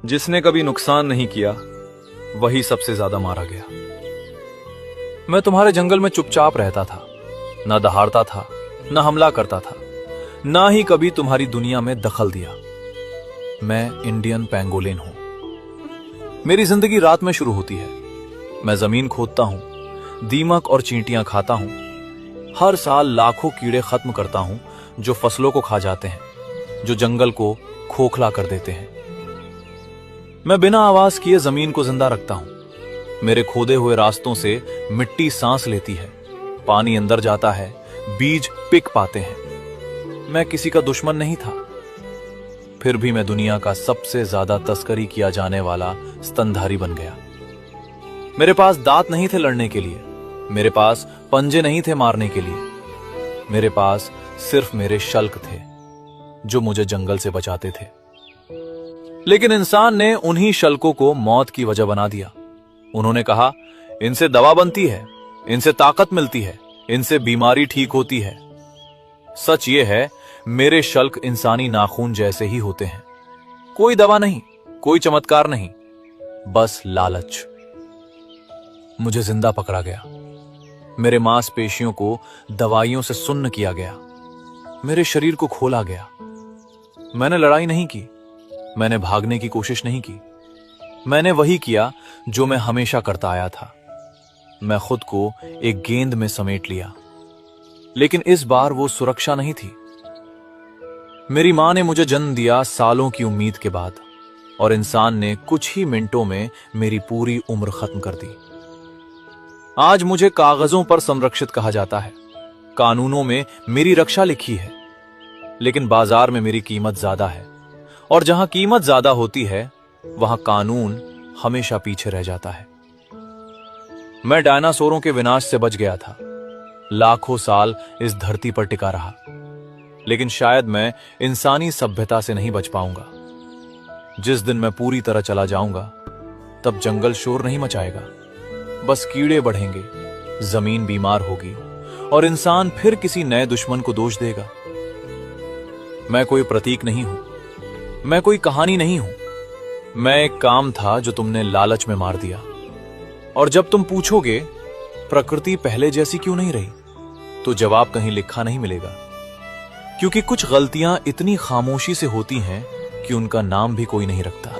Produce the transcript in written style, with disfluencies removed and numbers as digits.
जिसने कभी नुकसान नहीं किया वही सबसे ज्यादा मारा गया। मैं तुम्हारे जंगल में चुपचाप रहता था, न दहाड़ता था, न हमला करता था, ना ही कभी तुम्हारी दुनिया में दखल दिया। मैं इंडियन पेंगोलिन हूं। मेरी जिंदगी रात में शुरू होती है। मैं जमीन खोदता हूं, दीमक और चींटियां खाता हूं। हर साल लाखों कीड़े खत्म करता हूं जो फसलों को खा जाते हैं, जो जंगल को खोखला कर देते हैं। मैं बिना आवाज किए जमीन को जिंदा रखता हूं। मेरे खोदे हुए रास्तों से मिट्टी सांस लेती है, पानी अंदर जाता है, बीज पिक पाते हैं। मैं किसी का दुश्मन नहीं था, फिर भी मैं दुनिया का सबसे ज्यादा तस्करी किया जाने वाला स्तनधारी बन गया। मेरे पास दांत नहीं थे लड़ने के लिए, मेरे पास पंजे नहीं थे मारने के लिए, मेरे पास सिर्फ मेरे शल्क थे जो मुझे जंगल से बचाते थे। लेकिन इंसान ने उन्हीं शल्कों को मौत की वजह बना दिया। उन्होंने कहा, इनसे दवा बनती है, इनसे ताकत मिलती है, इनसे बीमारी ठीक होती है। सच यह है, मेरे शल्क इंसानी नाखून जैसे ही होते हैं। कोई दवा नहीं, कोई चमत्कार नहीं, बस लालच। मुझे जिंदा पकड़ा गया, मेरे मांसपेशियों को दवाइयों से सुन्न किया गया, मेरे शरीर को खोला गया। मैंने लड़ाई नहीं की, मैंने भागने की कोशिश नहीं की। मैंने वही किया जो मैं हमेशा करता आया था। मैं खुद को एक गेंद में समेट लिया, लेकिन इस बार वो सुरक्षा नहीं थी। मेरी मां ने मुझे जन्म दिया सालों की उम्मीद के बाद, और इंसान ने कुछ ही मिनटों में मेरी पूरी उम्र खत्म कर दी। आज मुझे कागजों पर संरक्षित कहा जाता है, कानूनों में मेरी रक्षा लिखी है, लेकिन बाजार में मेरी कीमत ज्यादा है, और जहां कीमत ज्यादा होती है वहां कानून हमेशा पीछे रह जाता है। मैं डायनासोरों के विनाश से बच गया था, लाखों साल इस धरती पर टिका रहा, लेकिन शायद मैं इंसानी सभ्यता से नहीं बच पाऊंगा। जिस दिन मैं पूरी तरह चला जाऊंगा, तब जंगल शोर नहीं मचाएगा, बस कीड़े बढ़ेंगे, जमीन बीमार होगी, और इंसान फिर किसी नए दुश्मन को दोष देगा। मैं कोई प्रतीक नहीं हूं, मैं कोई कहानी नहीं हूं। मैं एक काम था जो तुमने लालच में मार दिया। और जब तुम पूछोगे प्रकृति पहले जैसी क्यों नहीं रही, तो जवाब कहीं लिखा नहीं मिलेगा, क्योंकि कुछ गलतियां इतनी खामोशी से होती हैं कि उनका नाम भी कोई नहीं रखता।